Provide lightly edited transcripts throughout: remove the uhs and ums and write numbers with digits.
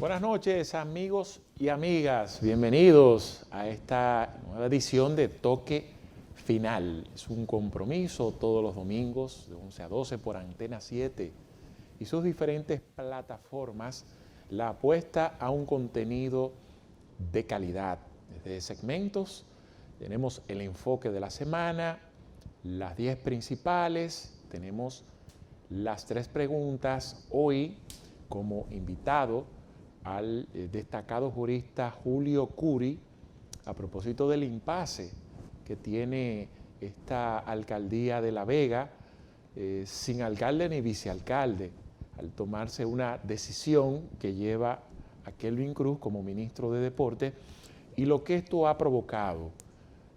Buenas noches, amigos y amigas. Bienvenidos a esta nueva edición de Toque Final. Es un compromiso todos los domingos de 11 a 12 por Antena 7 y sus diferentes plataformas, la apuesta a un contenido de calidad. Desde segmentos tenemos el enfoque de la semana, las 10 principales, tenemos las 3 preguntas. Hoy, como invitado, al destacado jurista Julio Curi, a propósito del impasse que tiene esta alcaldía de La Vega, sin alcalde ni vicealcalde, al tomarse una decisión que lleva a Kelvin Cruz como ministro de Deporte, y lo que esto ha provocado.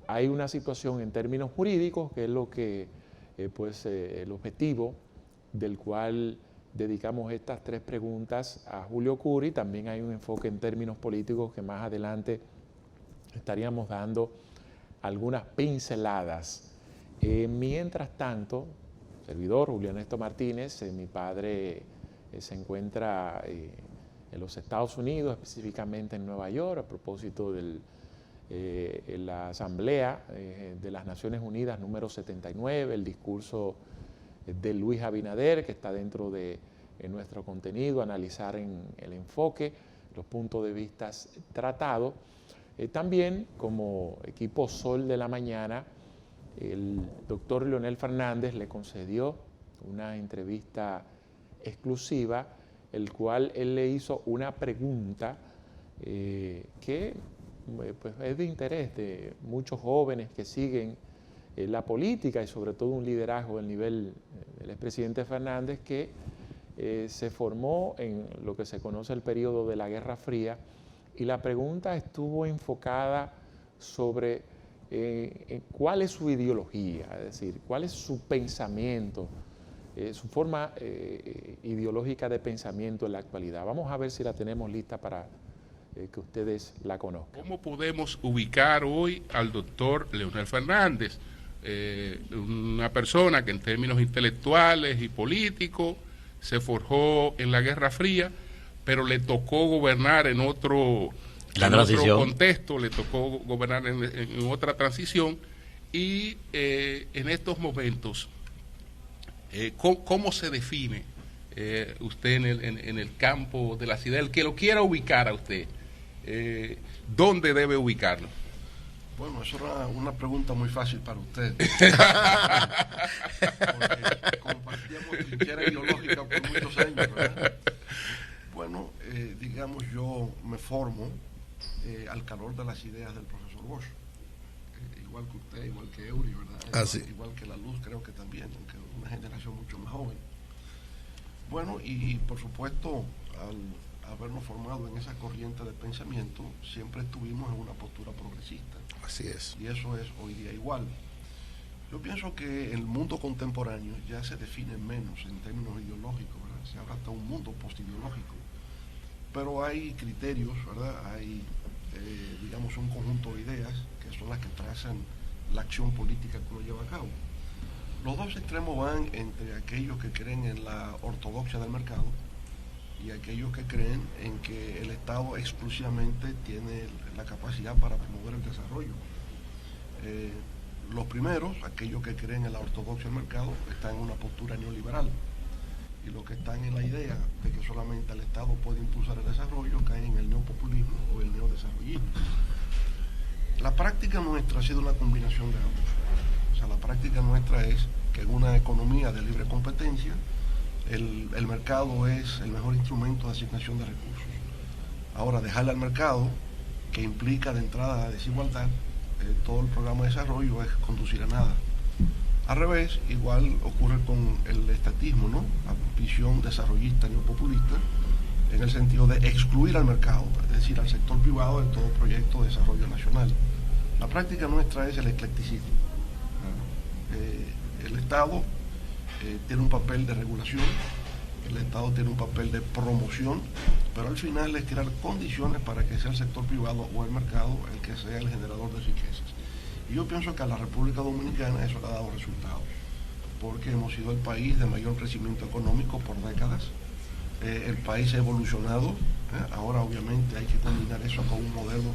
Hay una situación en términos jurídicos, que es lo que, el objetivo del cual dedicamos estas 3 preguntas a Julio Curi. También hay un enfoque en términos políticos que más adelante estaríamos dando algunas pinceladas. Mientras tanto, servidor Julio Ernesto Martínez, mi padre se encuentra en los Estados Unidos, específicamente en Nueva York, a propósito de la Asamblea de las Naciones Unidas número 79, el discurso de Luis Abinader, que está dentro de nuestro contenido, analizar en el enfoque, los puntos de vista tratados. También, como equipo Sol de la Mañana, el doctor Leonel Fernández le concedió una entrevista exclusiva, el cual él le hizo una pregunta que pues, es de interés de muchos jóvenes que siguen la política y sobre todo un liderazgo del nivel del expresidente Fernández, que se formó en lo que se conoce el periodo de la Guerra Fría, y la pregunta estuvo enfocada sobre cuál es su ideología, es decir, cuál es su pensamiento, su forma ideológica de pensamiento en la actualidad. Vamos a ver si la tenemos lista para que ustedes la conozcan. ¿Cómo podemos ubicar hoy al doctor Leonel Fernández? Una persona que en términos intelectuales y políticos se forjó en la Guerra Fría, pero le tocó gobernar en otro contexto, le tocó gobernar en otra transición, y en estos momentos, ¿cómo se define usted en el campo de la ciudad? El que lo quiera ubicar a usted, ¿dónde debe ubicarlo? Bueno, eso era una pregunta muy fácil para usted. Porque compartíamos trinchera ideológica por muchos años, ¿verdad? Bueno, digamos, yo me formo al calor de las ideas del profesor Bosch. Igual que usted, igual que Eury, ¿verdad? Igual que La Luz, creo que también, aunque una generación mucho más joven. Bueno, y por supuesto, al habernos formado en esa corriente de pensamiento, siempre estuvimos en una postura progresista. Así es. Y eso es hoy día igual. Yo pienso que el mundo contemporáneo ya se define menos en términos ideológicos, ¿verdad? Se habla hasta un mundo postideológico. Pero hay criterios, ¿verdad? Hay, digamos, un conjunto de ideas que son las que trazan la acción política que uno lleva a cabo. Los dos extremos van entre aquellos que creen en la ortodoxia del mercado y aquellos que creen en que el Estado exclusivamente tiene la capacidad para promover el desarrollo. Los primeros, aquellos que creen en la ortodoxia del mercado, están en una postura neoliberal, y los que están en la idea de que solamente el Estado puede impulsar el desarrollo caen en el neopopulismo o el neodesarrollismo. La práctica nuestra ha sido una combinación de ambos. O sea, la práctica nuestra es que en una economía de libre competencia, el mercado es el mejor instrumento de asignación de recursos. Ahora, dejarle al mercado, que implica de entrada la desigualdad, todo el programa de desarrollo es conducir a nada. Al revés, igual ocurre con el estatismo, ¿no? La visión desarrollista neopopulista, en el sentido de excluir al mercado, es decir, al sector privado de todo proyecto de desarrollo nacional. La práctica nuestra es el eclecticismo. El Estado tiene un papel de regulación, el Estado tiene un papel de promoción, pero al final es crear condiciones para que sea el sector privado o el mercado el que sea el generador de riquezas. Y yo pienso que a la República Dominicana eso le ha dado resultados, porque hemos sido el país de mayor crecimiento económico por décadas. El país ha evolucionado Ahora obviamente hay que combinar eso con un modelo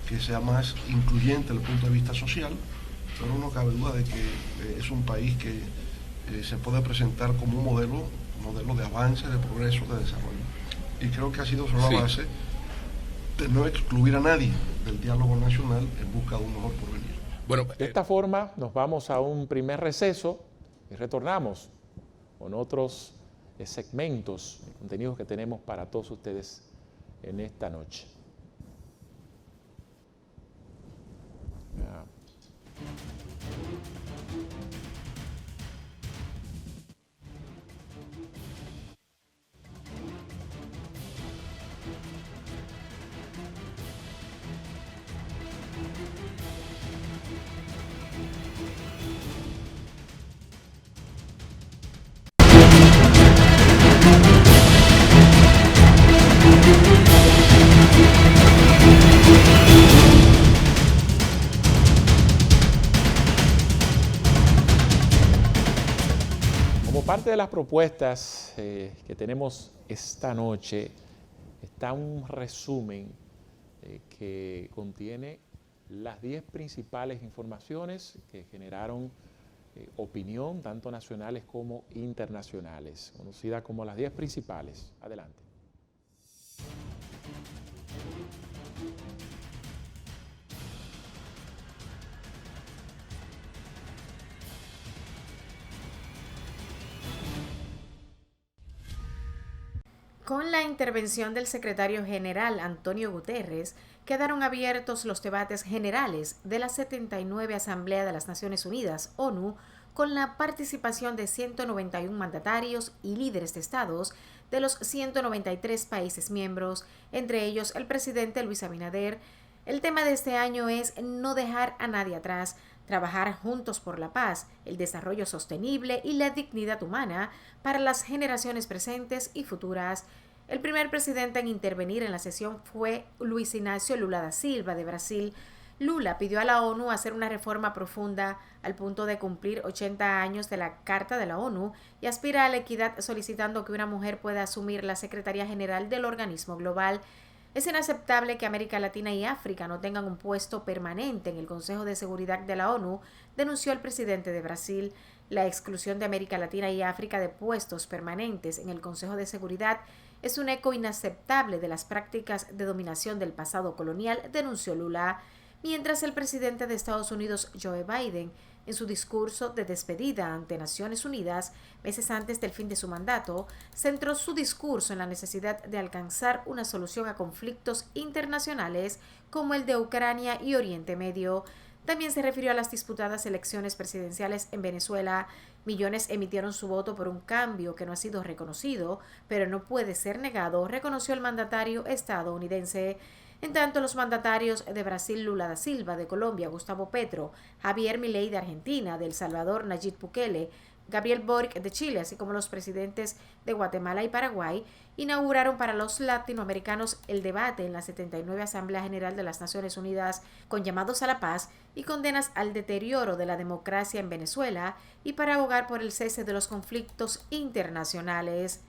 que sea más incluyente desde el punto de vista social, pero no cabe duda de que es un país que se puede presentar como un modelo de avance, de progreso, de desarrollo. Y creo que ha sido sobre la base de no excluir a nadie del diálogo nacional en busca de un mejor porvenir. Bueno, de esta forma nos vamos a un primer receso y retornamos con otros segmentos, contenidos que tenemos para todos ustedes en esta noche. Parte de las propuestas que tenemos esta noche está un resumen que contiene las 10 principales informaciones que generaron opinión, tanto nacionales como internacionales, conocida como las 10 principales. Adelante. Con la intervención del secretario general Antonio Guterres, quedaron abiertos los debates generales de la 79 Asamblea de las Naciones Unidas, ONU, con la participación de 191 mandatarios y líderes de estados de los 193 países miembros, entre ellos el presidente Luis Abinader. El tema de este año es no dejar a nadie atrás, trabajar juntos por la paz, el desarrollo sostenible y la dignidad humana para las generaciones presentes y futuras. El primer presidente en intervenir en la sesión fue Luis Inácio Lula da Silva, de Brasil. Lula pidió a la ONU hacer una reforma profunda al punto de cumplir 80 años de la Carta de la ONU y aspira a la equidad, solicitando que una mujer pueda asumir la Secretaría General del organismo global. Es inaceptable que América Latina y África no tengan un puesto permanente en el Consejo de Seguridad de la ONU, denunció el presidente de Brasil. La exclusión de América Latina y África de puestos permanentes en el Consejo de Seguridad es un eco inaceptable de las prácticas de dominación del pasado colonial, denunció Lula. Mientras el presidente de Estados Unidos, Joe Biden, en su discurso de despedida ante Naciones Unidas, meses antes del fin de su mandato, centró su discurso en la necesidad de alcanzar una solución a conflictos internacionales como el de Ucrania y Oriente Medio. También se refirió a las disputadas elecciones presidenciales en Venezuela. Millones emitieron su voto por un cambio que no ha sido reconocido, pero no puede ser negado, reconoció el mandatario estadounidense. En tanto, los mandatarios de Brasil, Lula da Silva, de Colombia, Gustavo Petro, Javier Milei, de Argentina, de El Salvador, Nayib Bukele, Gabriel Boric, de Chile, así como los presidentes de Guatemala y Paraguay, inauguraron para los latinoamericanos el debate en la 79 Asamblea General de las Naciones Unidas con llamados a la paz y condenas al deterioro de la democracia en Venezuela y para abogar por el cese de los conflictos internacionales.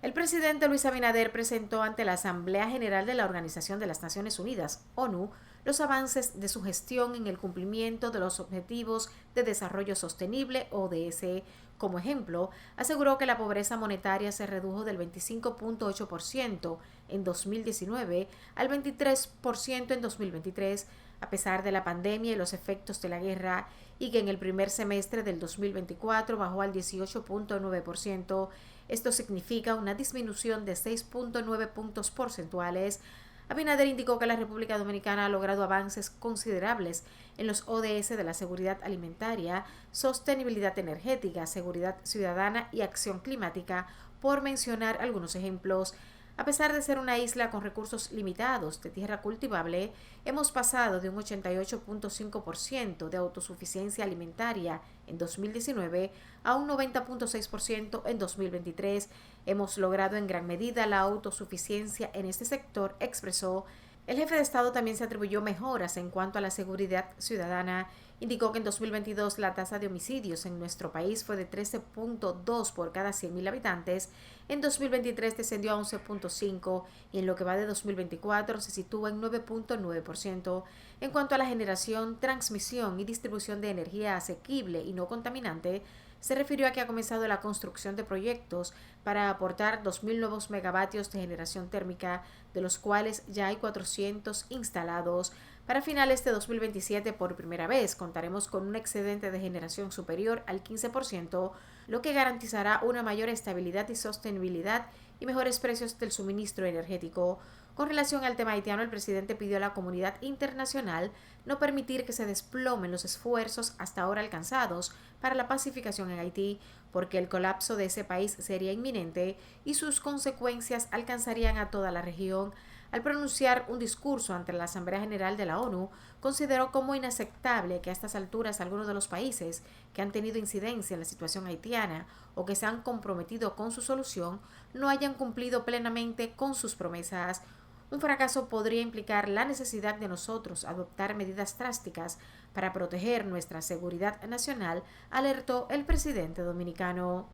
El presidente Luis Abinader presentó ante la Asamblea General de la Organización de las Naciones Unidas, ONU, los avances de su gestión en el cumplimiento de los Objetivos de Desarrollo Sostenible, ODS. Como ejemplo, aseguró que la pobreza monetaria se redujo del 25.8% en 2019 al 23% en 2023, a pesar de la pandemia y los efectos de la guerra, y que en el primer semestre del 2024 bajó al 18.9%. Esto significa una disminución de 6.9 puntos porcentuales. Abinader indicó que la República Dominicana ha logrado avances considerables en los ODS de la seguridad alimentaria, sostenibilidad energética, seguridad ciudadana y acción climática, por mencionar algunos ejemplos. A pesar de ser una isla con recursos limitados de tierra cultivable, hemos pasado de un 88.5% de autosuficiencia alimentaria en 2019 a un 90.6% en 2023. Hemos logrado en gran medida la autosuficiencia en este sector, expresó. El jefe de Estado también se atribuyó mejoras en cuanto a la seguridad ciudadana Indicó que en 2022 la tasa de homicidios en nuestro país fue de 13.2 por cada 100.000 habitantes, en 2023 descendió a 11.5 y en lo que va de 2024 se sitúa en 9.9%. En cuanto a la generación, transmisión y distribución de energía asequible y no contaminante, se refirió a que ha comenzado la construcción de proyectos para aportar 2.000 nuevos megavatios de generación térmica, de los cuales ya hay 400 instalados. Para finales de 2027, por primera vez, contaremos con un excedente de generación superior al 15%, lo que garantizará una mayor estabilidad y sostenibilidad y mejores precios del suministro energético. Con relación al tema haitiano, el presidente pidió a la comunidad internacional no permitir que se desplomen los esfuerzos hasta ahora alcanzados para la pacificación en Haití, porque el colapso de ese país sería inminente y sus consecuencias alcanzarían a toda la región. Al pronunciar un discurso ante la Asamblea General de la ONU, consideró como inaceptable que a estas alturas algunos de los países que han tenido incidencia en la situación haitiana o que se han comprometido con su solución no hayan cumplido plenamente con sus promesas. Un fracaso podría implicar la necesidad de nosotros adoptar medidas drásticas para proteger nuestra seguridad nacional, alertó el presidente dominicano.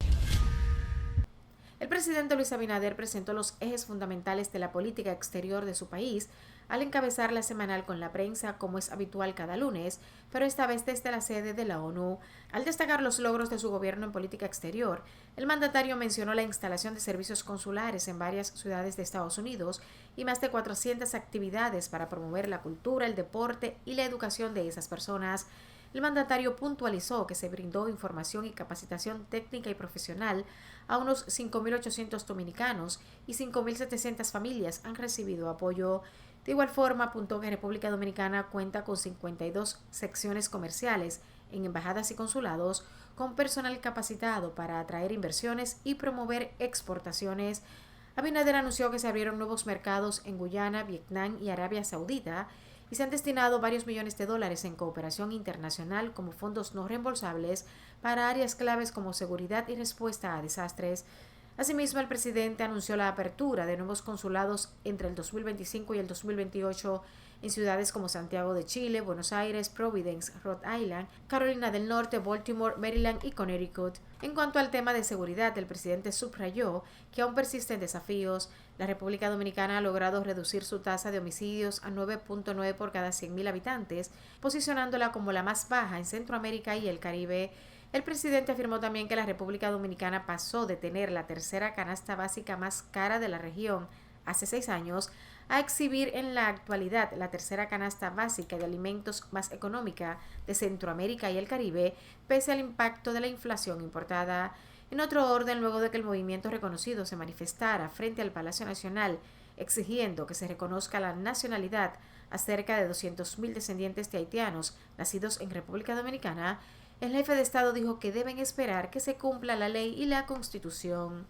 El presidente Luis Abinader presentó los ejes fundamentales de la política exterior de su país al encabezar la semanal con la prensa, como es habitual cada lunes, pero esta vez desde la sede de la ONU. Al destacar los logros de su gobierno en política exterior, el mandatario mencionó la instalación de servicios consulares en varias ciudades de Estados Unidos y más de 400 actividades para promover la cultura, el deporte y la educación de esas personas. El mandatario puntualizó que se brindó información y capacitación técnica y profesional a unos 5.800 dominicanos y 5.700 familias han recibido apoyo. De igual forma, apuntó que República Dominicana cuenta con 52 secciones comerciales en embajadas y consulados con personal capacitado para atraer inversiones y promover exportaciones. Abinader anunció que se abrieron nuevos mercados en Guyana, Vietnam y Arabia Saudita y se han destinado varios millones de dólares en cooperación internacional como fondos no reembolsables para áreas claves como seguridad y respuesta a desastres. Asimismo, el presidente anunció la apertura de nuevos consulados entre el 2025 y el 2028 en ciudades como Santiago de Chile, Buenos Aires, Providence, Rhode Island, Carolina del Norte, Baltimore, Maryland y Connecticut. En cuanto al tema de seguridad, el presidente subrayó que aún persisten desafíos. La República Dominicana ha logrado reducir su tasa de homicidios a 9.9 por cada 100.000 habitantes, posicionándola como la más baja en Centroamérica y el Caribe. El presidente afirmó también que la República Dominicana pasó de tener la tercera canasta básica más cara de la región hace 6 años a exhibir en la actualidad la tercera canasta básica de alimentos más económica de Centroamérica y el Caribe, pese al impacto de la inflación importada. En otro orden, luego de que el movimiento reconocido se manifestara frente al Palacio Nacional exigiendo que se reconozca la nacionalidad a cerca de 200.000 descendientes de haitianos nacidos en República Dominicana, el jefe de Estado dijo que deben esperar que se cumpla la ley y la Constitución.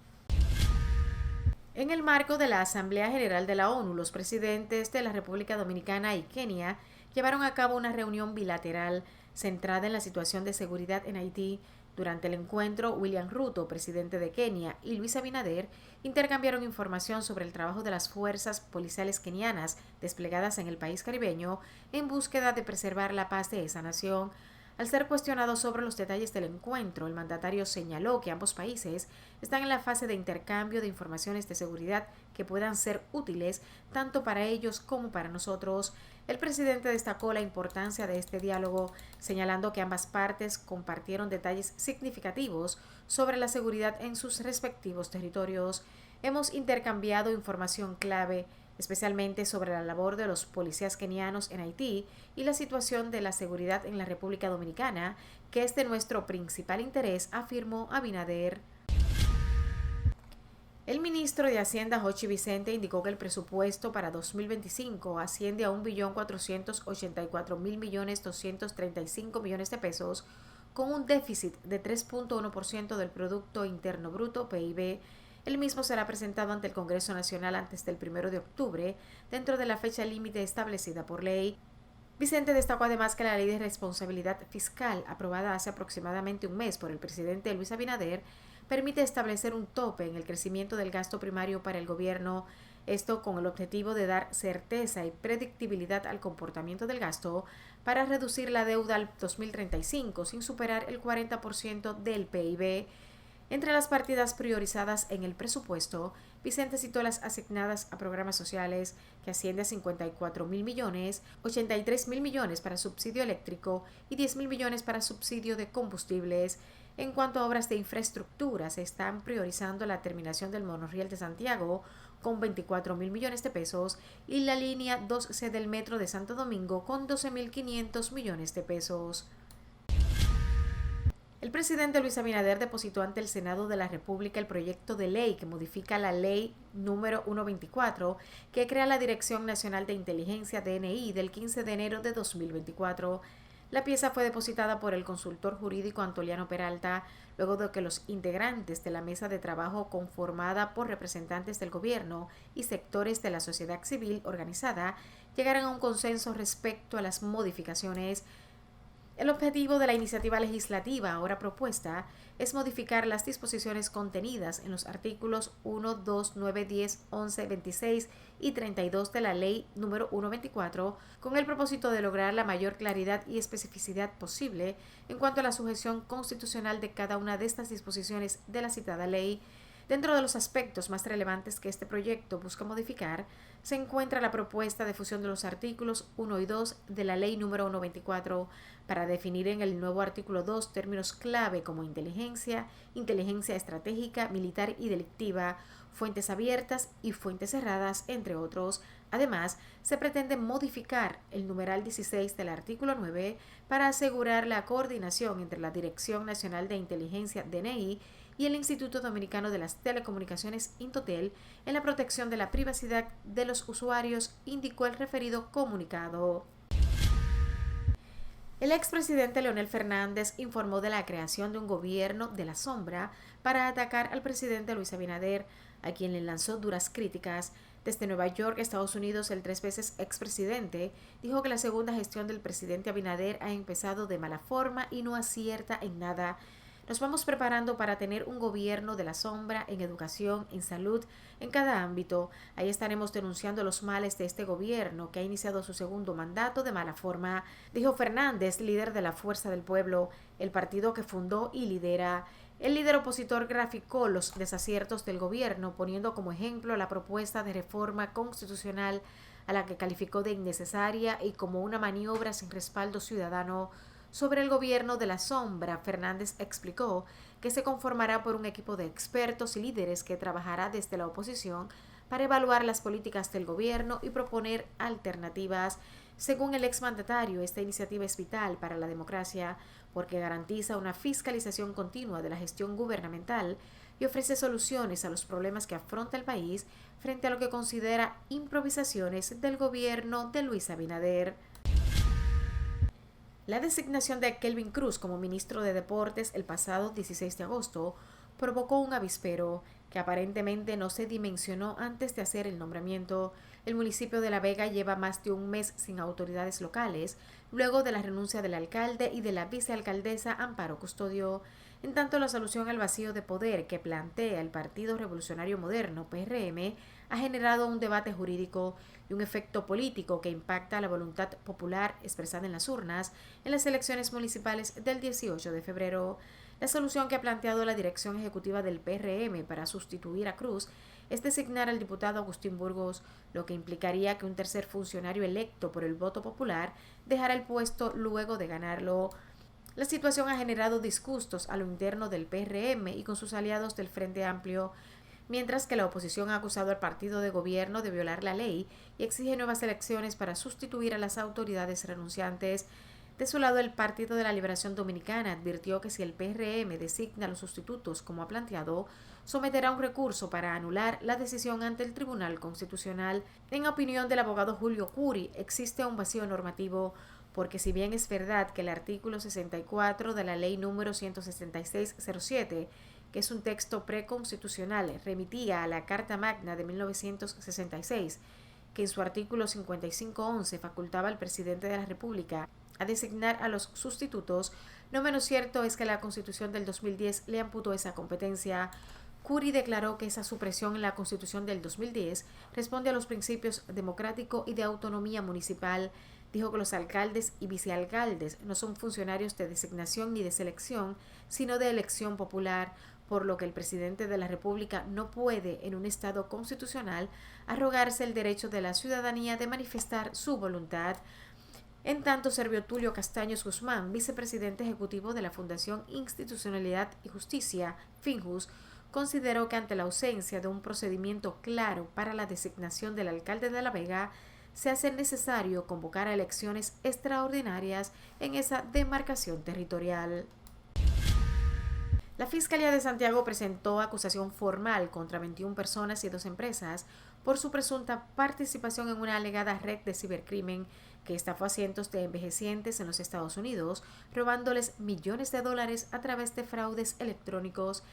En el marco de la Asamblea General de la ONU, los presidentes de la República Dominicana y Kenia llevaron a cabo una reunión bilateral centrada en la situación de seguridad en Haití. Durante el encuentro, William Ruto, presidente de Kenia, y Luis Abinader intercambiaron información sobre el trabajo de las fuerzas policiales kenianas desplegadas en el país caribeño en búsqueda de preservar la paz de esa nación. Al ser cuestionado sobre los detalles del encuentro, el mandatario señaló que ambos países están en la fase de intercambio de informaciones de seguridad que puedan ser útiles tanto para ellos como para nosotros. El presidente destacó la importancia de este diálogo, señalando que ambas partes compartieron detalles significativos sobre la seguridad en sus respectivos territorios. Hemos intercambiado información clave, especialmente sobre la labor de los policías kenianos en Haití y la situación de la seguridad en la República Dominicana, que es de nuestro principal interés, afirmó Abinader. El ministro de Hacienda, Jochi Vicente, indicó que el presupuesto para 2025 asciende a 1.484.235 millones de pesos, con un déficit de 3.1% del Producto Interno Bruto, PIB. El mismo será presentado ante el Congreso Nacional antes del 1 de octubre, dentro de la fecha límite establecida por ley. Vicente destacó además que la Ley de Responsabilidad Fiscal, aprobada hace aproximadamente un mes por el presidente Luis Abinader, permite establecer un tope en el crecimiento del gasto primario para el gobierno. Esto con el objetivo de dar certeza y predictibilidad al comportamiento del gasto para reducir la deuda al 2035 sin superar el 40% del PIB. Entre las partidas priorizadas en el presupuesto, Vicente citó las asignadas a programas sociales, que asciende a 54.000 millones, 83.000 millones para subsidio eléctrico y 10.000 millones para subsidio de combustibles. En cuanto a obras de infraestructura, se están priorizando la terminación del monorriel de Santiago con 24.000 millones de pesos y la línea 2C del metro de Santo Domingo con 12.500 millones de pesos. El presidente Luis Abinader depositó ante el Senado de la República el proyecto de ley que modifica la ley número 124 que crea la Dirección Nacional de Inteligencia DNI del 15 de enero de 2024. La pieza fue depositada por el consultor jurídico Antoliano Peralta luego de que los integrantes de la mesa de trabajo conformada por representantes del gobierno y sectores de la sociedad civil organizada llegaran a un consenso respecto a las modificaciones. El objetivo de la iniciativa legislativa ahora propuesta es modificar las disposiciones contenidas en los artículos 1, 2, 9, 10, 11, 26 y 32 de la Ley número 124 con el propósito de lograr la mayor claridad y especificidad posible en cuanto a la sujeción constitucional de cada una de estas disposiciones de la citada ley. Dentro de los aspectos más relevantes que este proyecto busca modificar, se encuentra la propuesta de fusión de los artículos 1 y 2 de la Ley número 124 para definir en el nuevo artículo 2 términos clave como inteligencia, inteligencia estratégica, militar y delictiva, fuentes abiertas y fuentes cerradas, entre otros. Además, se pretende modificar el numeral 16 del artículo 9 para asegurar la coordinación entre la Dirección Nacional de Inteligencia DNI y el Instituto Dominicano de las Telecomunicaciones Intotel en la protección de la privacidad de los usuarios, indicó el referido comunicado. El expresidente Leonel Fernández informó de la creación de un gobierno de la sombra para atacar al presidente Luis Abinader, a quien le lanzó duras críticas. Desde Nueva York, Estados Unidos, el 3 veces expresidente dijo que la segunda gestión del presidente Abinader ha empezado de mala forma y no acierta en nada. Nos vamos preparando para tener un gobierno de la sombra en educación, en salud, en cada ámbito. Ahí estaremos denunciando los males de este gobierno que ha iniciado su segundo mandato de mala forma, dijo Fernández, líder de la Fuerza del Pueblo, el partido que fundó y lidera. El líder opositor graficó los desaciertos del gobierno, poniendo como ejemplo la propuesta de reforma constitucional a la que calificó de innecesaria y como una maniobra sin respaldo ciudadano. Sobre el gobierno de la sombra, Fernández explicó que se conformará por un equipo de expertos y líderes que trabajará desde la oposición para evaluar las políticas del gobierno y proponer alternativas. Según el exmandatario, esta iniciativa es vital para la democracia porque garantiza una fiscalización continua de la gestión gubernamental y ofrece soluciones a los problemas que afronta el país frente a lo que considera improvisaciones del gobierno de Luis Abinader. La designación de Kelvin Cruz como ministro de Deportes el pasado 16 de agosto provocó un avispero que aparentemente no se dimensionó antes de hacer el nombramiento. El municipio de La Vega lleva más de un mes sin autoridades locales, luego de la renuncia del alcalde y de la vicealcaldesa Amparo Custodio. En tanto, la solución al vacío de poder que plantea el Partido Revolucionario Moderno, PRM, ha generado un debate jurídico y un efecto político que impacta la voluntad popular expresada en las urnas en las elecciones municipales del 18 de febrero. La solución que ha planteado la dirección ejecutiva del PRM para sustituir a Cruz es designar al diputado Agustín Burgos, lo que implicaría que un tercer funcionario electo por el voto popular dejara el puesto luego de ganarlo. La situación ha generado disgustos a lo interno del PRM y con sus aliados del Frente Amplio, mientras que la oposición ha acusado al partido de gobierno de violar la ley y exige nuevas elecciones para sustituir a las autoridades renunciantes. De su lado, el Partido de la Liberación Dominicana advirtió que si el PRM designa a los sustitutos como ha planteado, someterá un recurso para anular la decisión ante el Tribunal Constitucional. En opinión del abogado Julio Curi, existe un vacío normativo, porque si bien es verdad que el artículo 64 de la Ley número 16607, que es un texto preconstitucional, remitía a la Carta Magna de 1966, que en su artículo 5511 facultaba al presidente de la República a designar a los sustitutos, no menos cierto es que la Constitución del 2010 le amputó esa competencia. Curi declaró que esa supresión en la Constitución del 2010 responde a los principios democrático y de autonomía municipal. Dijo que los alcaldes y vicealcaldes no son funcionarios de designación ni de selección, sino de elección popular, por lo que el presidente de la República no puede, en un Estado constitucional, arrogarse el derecho de la ciudadanía de manifestar su voluntad. En tanto, Servio Tulio Castaños Guzmán, vicepresidente ejecutivo de la Fundación Institucionalidad y Justicia, FINJUS, consideró que ante la ausencia de un procedimiento claro para la designación del alcalde de La Vega, se hace necesario convocar a elecciones extraordinarias en esa demarcación territorial. La Fiscalía de Santiago presentó acusación formal contra 21 personas y 2 empresas por su presunta participación en una alegada red de cibercrimen que estafó a cientos de envejecientes en los Estados Unidos, robándoles millones de dólares a través de fraudes electrónicos.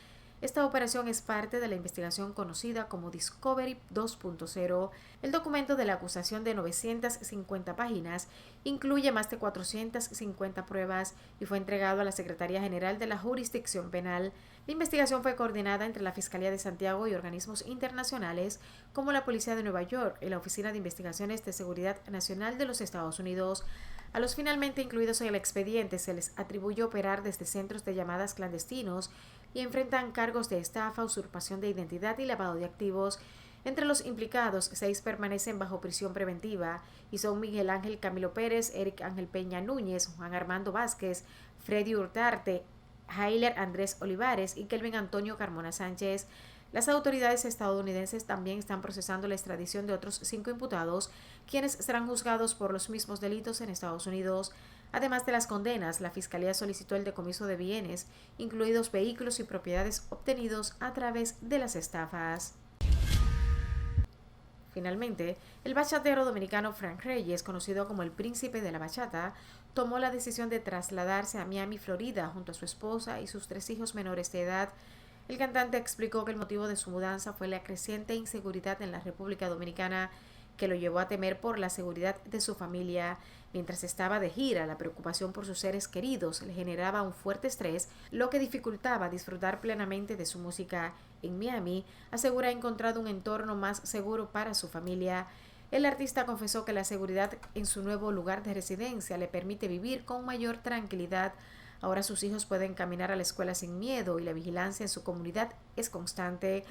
Esta operación es parte de la investigación conocida como Discovery 2.0. El documento de la acusación, de 950 páginas, incluye más de 450 pruebas y fue entregado a la Secretaría General de la Jurisdicción Penal. La investigación fue coordinada entre la Fiscalía de Santiago y organismos internacionales como la Policía de Nueva York y la Oficina de Investigaciones de Seguridad Nacional de los Estados Unidos. A los finalmente incluidos en el expediente se les atribuyó operar desde centros de llamadas clandestinos y enfrentan cargos de estafa, usurpación de identidad y lavado de activos. Entre los implicados, 6 permanecen bajo prisión preventiva y son Miguel Ángel Camilo Pérez, Eric Ángel Peña Núñez, Juan Armando Vázquez, Freddy Hurtarte, Jailer Andrés Olivares y Kelvin Antonio Carmona Sánchez. Las autoridades estadounidenses también están procesando la extradición de otros 5 imputados, quienes serán juzgados por los mismos delitos en Estados Unidos. Además de las condenas, la Fiscalía solicitó el decomiso de bienes, incluidos vehículos y propiedades obtenidos a través de las estafas. Finalmente, el bachatero dominicano Frank Reyes, conocido como el Príncipe de la Bachata, tomó la decisión de trasladarse a Miami, Florida, junto a su esposa y sus 3 hijos menores de edad. El cantante explicó que el motivo de su mudanza fue la creciente inseguridad en la República Dominicana, que lo llevó a temer por la seguridad de su familia. Mientras estaba de gira, la preocupación por sus seres queridos le generaba un fuerte estrés, lo que dificultaba disfrutar plenamente de su música. En Miami, asegura, ha encontrado un entorno más seguro para su familia. El artista confesó que la seguridad en su nuevo lugar de residencia le permite vivir con mayor tranquilidad. Ahora sus hijos pueden caminar a la escuela sin miedo y la vigilancia en su comunidad es constante.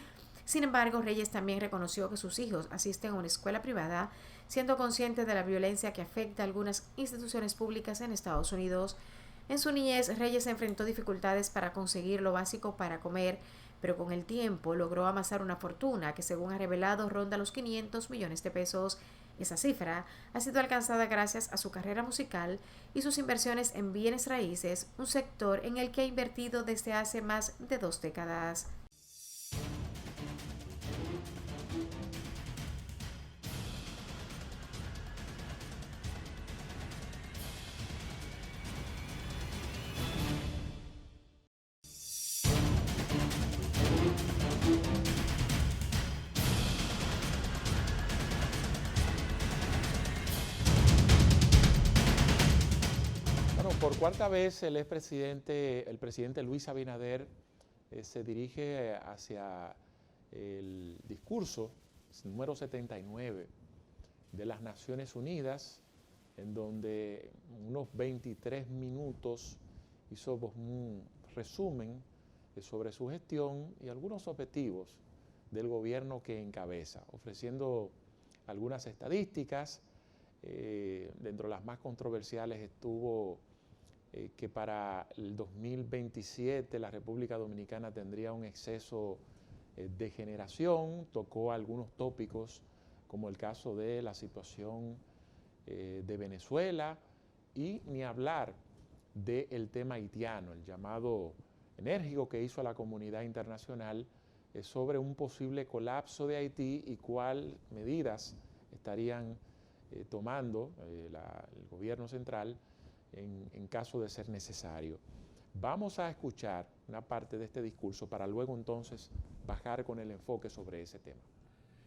Sin embargo, Reyes también reconoció que sus hijos asisten a una escuela privada, siendo consciente de la violencia que afecta a algunas instituciones públicas en Estados Unidos. En su niñez, Reyes enfrentó dificultades para conseguir lo básico para comer, pero con el tiempo logró amasar una fortuna que, según ha revelado, ronda los 500 millones de pesos. Esa cifra ha sido alcanzada gracias a su carrera musical y sus inversiones en bienes raíces, un sector en el que ha invertido desde hace más de 2 décadas. Por cuarta vez el presidente Luis Abinader se dirige hacia el discurso número 79 de las Naciones Unidas, en donde unos 23 minutos hizo un resumen sobre su gestión y algunos objetivos del gobierno que encabeza, ofreciendo algunas estadísticas. Dentro de las más controversiales estuvo que para el 2027 la República Dominicana tendría un exceso de generación. Tocó algunos tópicos como el caso de la situación de Venezuela y ni hablar del tema haitiano, el llamado enérgico que hizo a la comunidad internacional sobre un posible colapso de Haití y cuáles medidas estarían tomando el gobierno central en caso de ser necesario. Vamos a escuchar una parte de este discurso para luego entonces bajar con el enfoque sobre ese tema.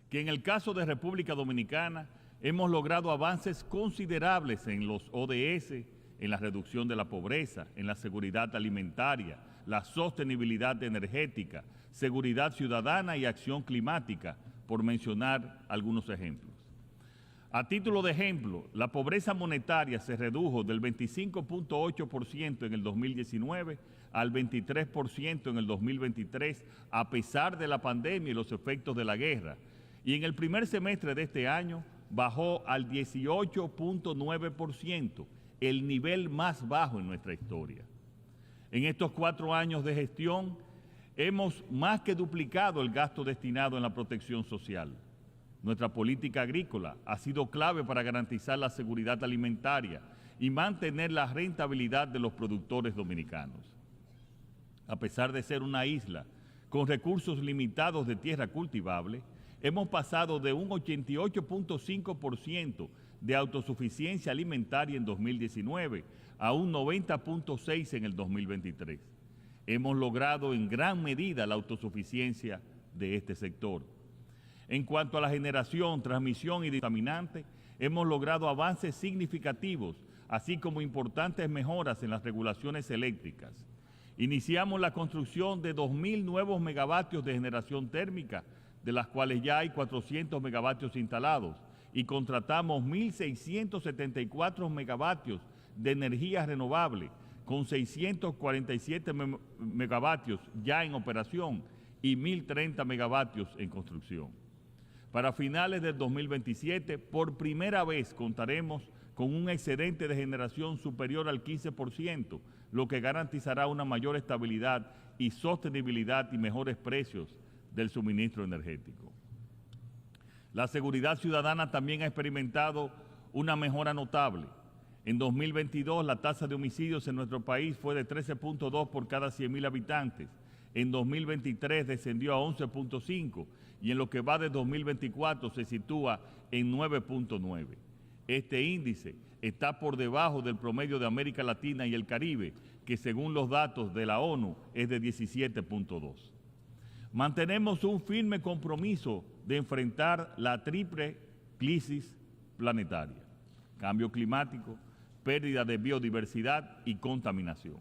Que en el caso de República Dominicana hemos logrado avances considerables en los ODS, en la reducción de la pobreza, en la seguridad alimentaria, la sostenibilidad energética, seguridad ciudadana y acción climática, por mencionar algunos ejemplos. A título de ejemplo, la pobreza monetaria se redujo del 25.8% en el 2019 al 23% en el 2023, a pesar de la pandemia y los efectos de la guerra. Y en el primer semestre de este año bajó al 18.9%, el nivel más bajo en nuestra historia. En estos 4 años de gestión, hemos más que duplicado el gasto destinado en la protección social. Nuestra política agrícola ha sido clave para garantizar la seguridad alimentaria y mantener la rentabilidad de los productores dominicanos. A pesar de ser una isla con recursos limitados de tierra cultivable, hemos pasado de un 88.5% de autosuficiencia alimentaria en 2019 a un 90.6% en el 2023. Hemos logrado en gran medida la autosuficiencia de este sector. En cuanto a la generación, transmisión y contaminantes, hemos logrado avances significativos, así como importantes mejoras en las regulaciones eléctricas. Iniciamos la construcción de 2.000 nuevos megavatios de generación térmica, de las cuales ya hay 400 megavatios instalados, y contratamos 1.674 megavatios de energía renovable, con 647 megavatios ya en operación y 1.030 megavatios en construcción. Para finales del 2027, por primera vez contaremos con un excedente de generación superior al 15%, lo que garantizará una mayor estabilidad y sostenibilidad y mejores precios del suministro energético. La seguridad ciudadana también ha experimentado una mejora notable. En 2022, la tasa de homicidios en nuestro país fue de 13.2 por cada 100.000 habitantes. En 2023 descendió a 11.5 y en lo que va de 2024 se sitúa en 9.9. Este índice está por debajo del promedio de América Latina y el Caribe, que según los datos de la ONU es de 17.2. Mantenemos un firme compromiso de enfrentar la triple crisis planetaria: cambio climático, pérdida de biodiversidad y contaminación,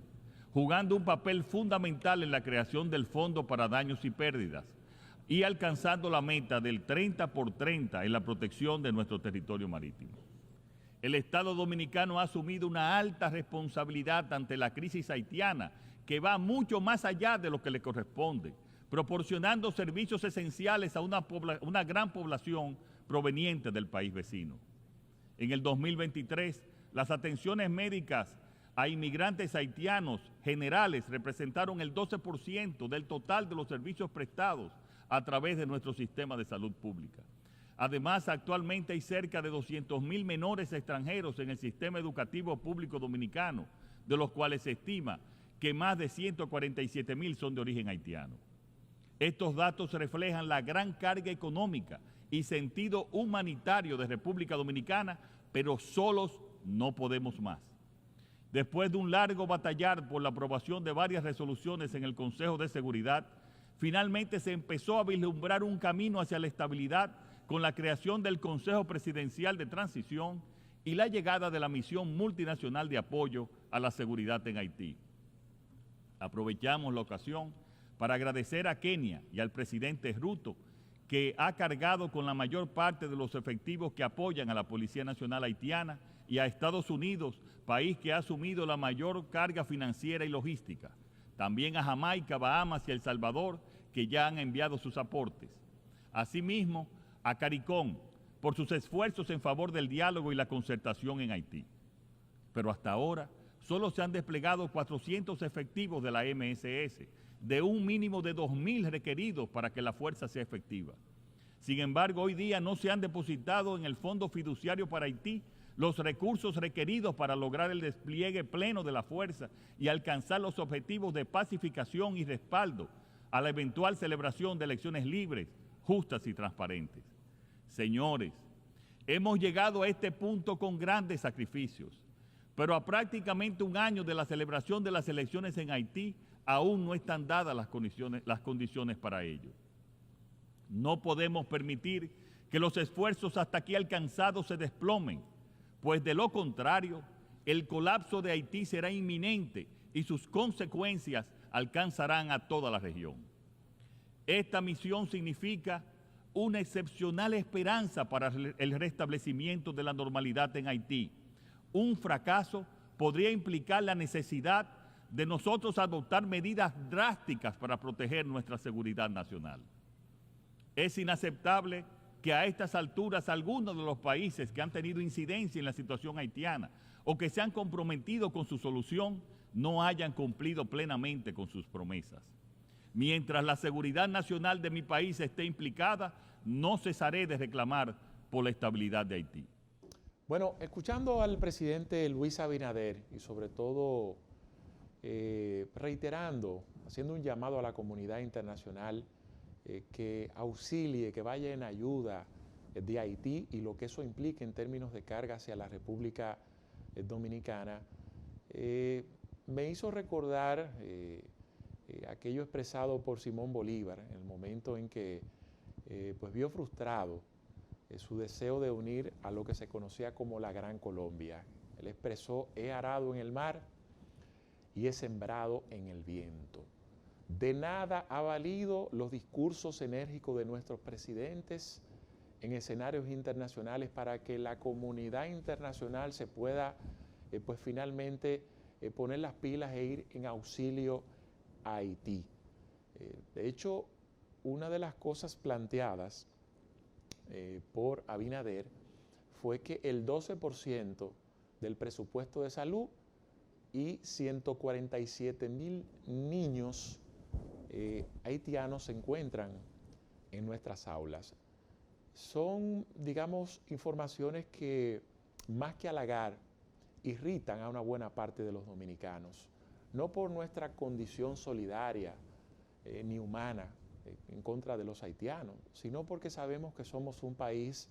jugando un papel fundamental en la creación del Fondo para Daños y Pérdidas y alcanzando la meta del 30x30 en la protección de nuestro territorio marítimo. El Estado dominicano ha asumido una alta responsabilidad ante la crisis haitiana, que va mucho más allá de lo que le corresponde, proporcionando servicios esenciales a una gran población proveniente del país vecino. En el 2023, las atenciones médicas a inmigrantes haitianos generales representaron el 12% del total de los servicios prestados a través de nuestro sistema de salud pública. Además, actualmente hay cerca de 200.000 menores extranjeros en el sistema educativo público dominicano, de los cuales se estima que más de 147.000 son de origen haitiano. Estos datos reflejan la gran carga económica y sentido humanitario de República Dominicana, pero solos no podemos más. Después de un largo batallar por la aprobación de varias resoluciones en el Consejo de Seguridad, finalmente se empezó a vislumbrar un camino hacia la estabilidad con la creación del Consejo Presidencial de Transición y la llegada de la misión multinacional de apoyo a la seguridad en Haití. Aprovechamos la ocasión para agradecer a Kenia y al presidente Ruto, que ha cargado con la mayor parte de los efectivos que apoyan a la Policía Nacional Haitiana, y a Estados Unidos, país que ha asumido la mayor carga financiera y logística. También a Jamaica, Bahamas y El Salvador, que ya han enviado sus aportes. Asimismo, a CARICOM, por sus esfuerzos en favor del diálogo y la concertación en Haití. Pero hasta ahora, solo se han desplegado 400 efectivos de la MSS, de un mínimo de 2.000 requeridos para que la fuerza sea efectiva. Sin embargo, hoy día no se han depositado en el Fondo Fiduciario para Haití los recursos requeridos para lograr el despliegue pleno de la fuerza y alcanzar los objetivos de pacificación y respaldo a la eventual celebración de elecciones libres, justas y transparentes. Señores, hemos llegado a este punto con grandes sacrificios, pero a prácticamente un año de la celebración de las elecciones en Haití, aún no están dadas las condiciones para ello. No podemos permitir que los esfuerzos hasta aquí alcanzados se desplomen, pues de lo contrario, el colapso de Haití será inminente y sus consecuencias alcanzarán a toda la región. Esta misión significa una excepcional esperanza para el restablecimiento de la normalidad en Haití. Un fracaso podría implicar la necesidad de nosotros adoptar medidas drásticas para proteger nuestra seguridad nacional. Es inaceptable que a estas alturas algunos de los países que han tenido incidencia en la situación haitiana o que se han comprometido con su solución no hayan cumplido plenamente con sus promesas. Mientras la seguridad nacional de mi país esté implicada, no cesaré de reclamar por la estabilidad de Haití. Bueno, escuchando al presidente Luis Abinader y sobre todo reiterando, haciendo un llamado a la comunidad internacional que auxilie, que vaya en ayuda de Haití y lo que eso implica en términos de carga hacia la República Dominicana, me hizo recordar aquello expresado por Simón Bolívar en el momento en que pues vio frustrado su deseo de unir a lo que se conocía como la Gran Colombia. Él expresó: he arado en el mar y he sembrado en el viento. De nada ha valido los discursos enérgicos de nuestros presidentes en escenarios internacionales para que la comunidad internacional se pueda pues finalmente poner las pilas e ir en auxilio a Haití. De hecho, una de las cosas planteadas por Abinader fue que el 12% del presupuesto de salud y 147,000 niños haitianos se encuentran en nuestras aulas. Son, digamos, informaciones que más que halagar, irritan a una buena parte de los dominicanos, no por nuestra condición solidaria ni humana en contra de los haitianos, sino porque sabemos que somos un país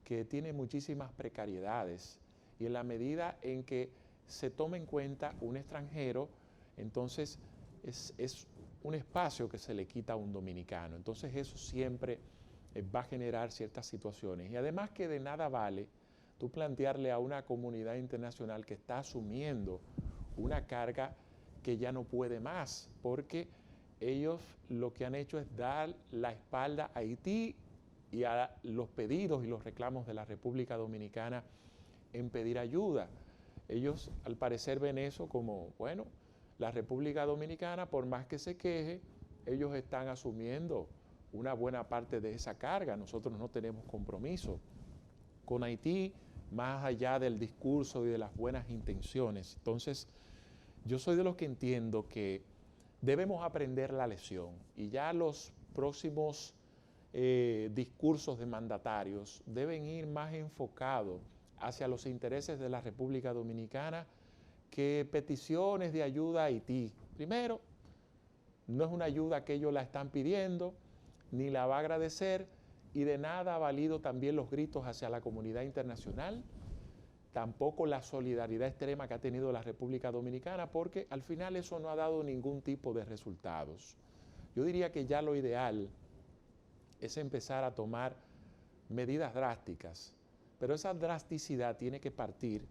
que tiene muchísimas precariedades y en la medida en que se toma en cuenta un extranjero, entonces es un espacio que se le quita a un dominicano. Entonces eso siempre va a generar ciertas situaciones. Y además que de nada vale tú plantearle a una comunidad internacional que está asumiendo una carga que ya no puede más, porque ellos lo que han hecho es dar la espalda a Haití y a los pedidos y los reclamos de la República Dominicana en pedir ayuda. Ellos al parecer ven eso como, bueno, la República Dominicana, por más que se queje, ellos están asumiendo una buena parte de esa carga. Nosotros no tenemos compromiso con Haití, más allá del discurso y de las buenas intenciones. Entonces, yo soy de los que entiendo que debemos aprender la lección y ya los próximos discursos de mandatarios deben ir más enfocados hacia los intereses de la República Dominicana que peticiones de ayuda a Haití. Primero, no es una ayuda que ellos la están pidiendo, ni la va a agradecer, y de nada ha valido también los gritos hacia la comunidad internacional, tampoco la solidaridad extrema que ha tenido la República Dominicana, porque al final eso no ha dado ningún tipo de resultados. Yo diría que ya lo ideal es empezar a tomar medidas drásticas, pero esa drasticidad tiene que partir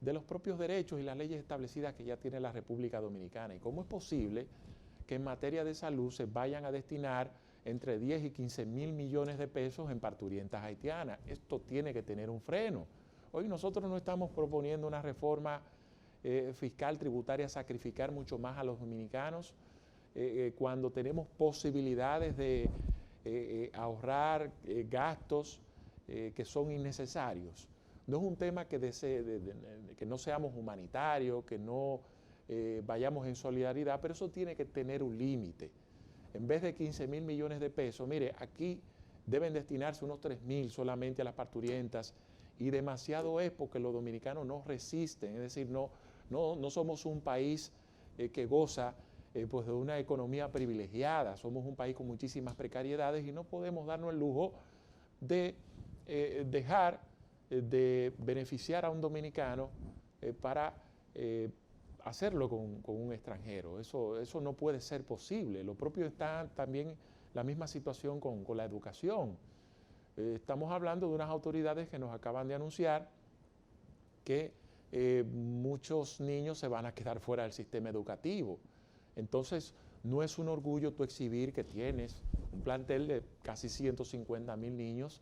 de los propios derechos y las leyes establecidas que ya tiene la República Dominicana. ¿Y cómo es posible que en materia de salud se vayan a destinar entre 10 y 15 mil millones de pesos en parturientas haitianas? Esto tiene que tener un freno. Hoy nosotros no estamos proponiendo una reforma fiscal tributaria, sacrificar mucho más a los dominicanos cuando tenemos posibilidades de ahorrar gastos que son innecesarios. No es un tema que no seamos humanitarios, que no vayamos en solidaridad, pero eso tiene que tener un límite. En vez de 15 mil millones de pesos, mire, aquí deben destinarse unos 3,000 solamente a las parturientas, y demasiado es porque los dominicanos no resisten, es decir, no somos un país que goza pues de una economía privilegiada, somos un país con muchísimas precariedades y no podemos darnos el lujo de dejar de beneficiar a un dominicano para hacerlo con un extranjero. Eso no puede ser posible. Lo propio está también la misma situación con la educación. Estamos hablando de unas autoridades que nos acaban de anunciar que muchos niños se van a quedar fuera del sistema educativo. Entonces, no es un orgullo tú exhibir que tienes un plantel de casi 150,000 niños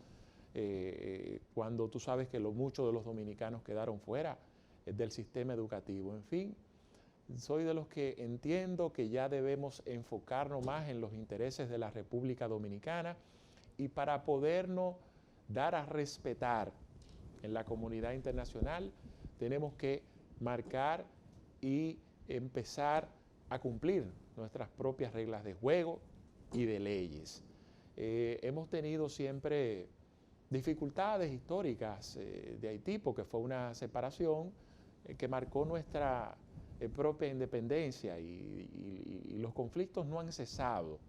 cuando tú sabes que muchos de los dominicanos quedaron fuera del sistema educativo. En fin, soy de los que entiendo que ya debemos enfocarnos más en los intereses de la República Dominicana y para podernos dar a respetar en la comunidad internacional tenemos que marcar y empezar a cumplir nuestras propias reglas de juego y de leyes. Hemos tenido siempre dificultades históricas de Haití porque fue una separación que marcó nuestra propia independencia y los conflictos no han cesado,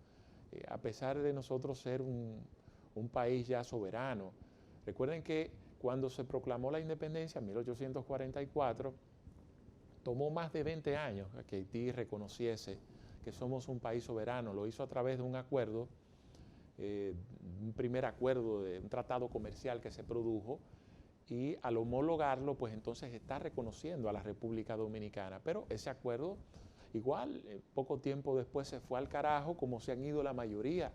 a pesar de nosotros ser un país ya soberano. Recuerden que cuando se proclamó la independencia en 1844, tomó más de 20 años a que Haití reconociese que somos un país soberano. Lo hizo a través de un acuerdo, un primer acuerdo, de un tratado comercial que se produjo, y al homologarlo, pues entonces está reconociendo a la República Dominicana. Pero ese acuerdo, igual, poco tiempo después se fue al carajo, como se han ido la mayoría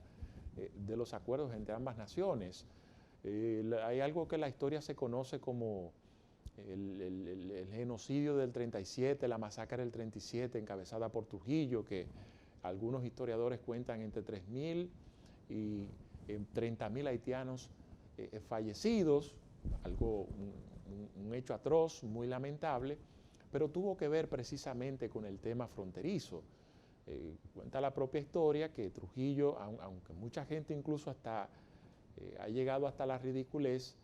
de los acuerdos entre ambas naciones. Hay algo que en la historia se conoce como el genocidio del 37, la masacre del 37 encabezada por Trujillo, que algunos historiadores cuentan entre 3,000 y 30,000 haitianos fallecidos, un hecho atroz, muy lamentable, pero tuvo que ver precisamente con el tema fronterizo. Cuenta la propia historia que Trujillo, aunque mucha gente incluso hasta ha llegado hasta la ridiculez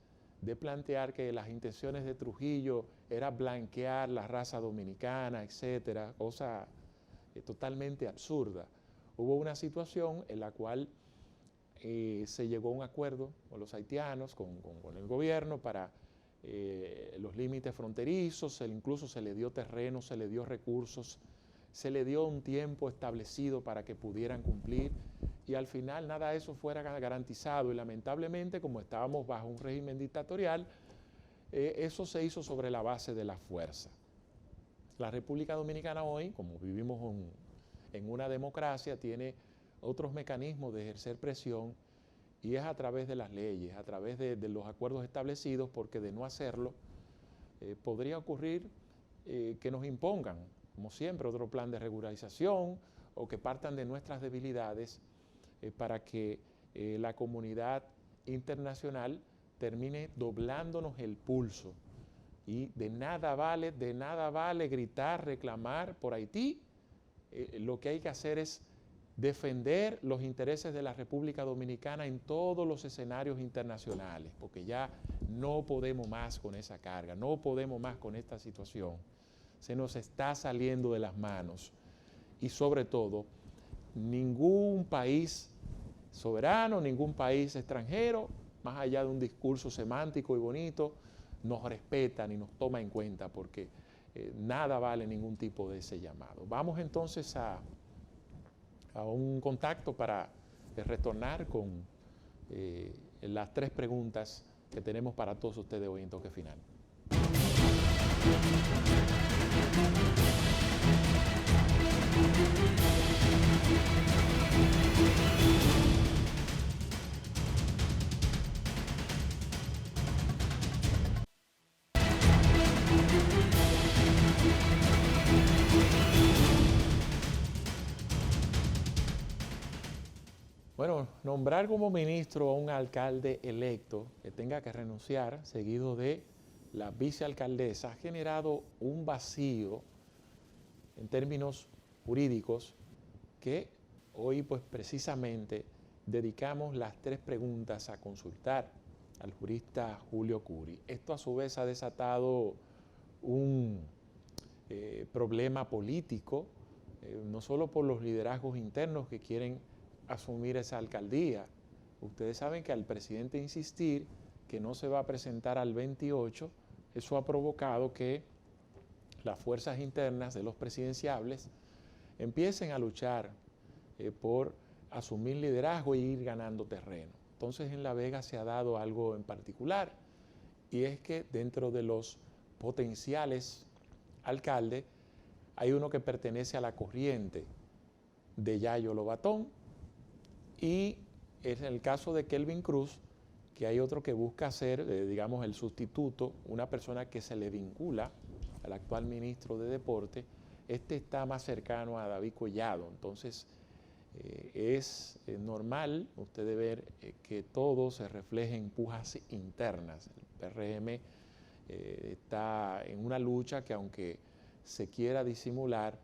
de plantear que las intenciones de Trujillo era blanquear la raza dominicana, etcétera, cosa totalmente absurda. Hubo una situación en la cual se llegó a un acuerdo con los haitianos, con el gobierno, para los límites fronterizos, incluso se le dio terreno, se le dio recursos, se le dio un tiempo establecido para que pudieran cumplir, y al final nada de eso fuera garantizado, y lamentablemente, como estábamos bajo un régimen dictatorial, eso se hizo sobre la base de la fuerza. La República Dominicana hoy, como vivimos en una democracia, tiene otros mecanismos de ejercer presión, y es a través de las leyes, a través de los acuerdos establecidos, porque de no hacerlo podría ocurrir que nos impongan, como siempre, otro plan de regularización o que partan de nuestras debilidades para que la comunidad internacional termine doblándonos el pulso. Y de nada vale gritar, reclamar por Haití. Lo que hay que hacer es defender los intereses de la República Dominicana en todos los escenarios internacionales, porque ya no podemos más con esa carga, no podemos más con esta situación. Se nos está saliendo de las manos. Y sobre todo, ningún país soberano, ningún país extranjero, más allá de un discurso semántico y bonito, nos respeta ni nos toma en cuenta, porque nada vale ningún tipo de ese llamado. Vamos entonces a un contacto para retornar con las 3 preguntas que tenemos para todos ustedes hoy en Toque Final. Bueno, nombrar como ministro a un alcalde electo que tenga que renunciar, seguido de la vicealcaldesa, ha generado un vacío en términos jurídicos que hoy pues precisamente dedicamos las 3 preguntas a consultar al jurista Julio Curi. Esto a su vez ha desatado un problema político, no solo por los liderazgos internos que quieren asumir esa alcaldía. Ustedes saben que al presidente insistir que no se va a presentar al 28, eso ha provocado que las fuerzas internas de los presidenciables empiecen a luchar por asumir liderazgo e ir ganando terreno. Entonces en La Vega se ha dado algo en particular, y es que dentro de los potenciales alcaldes, hay uno que pertenece a la corriente de Yayo Lobatón y en el caso de Kelvin Cruz, que hay otro que busca ser, digamos, el sustituto, una persona que se le vincula al actual ministro de Deporte. Este está más cercano a David Collado, entonces es normal ustedes ver que todo se refleja en pujas internas. El PRM está en una lucha que, aunque se quiera disimular,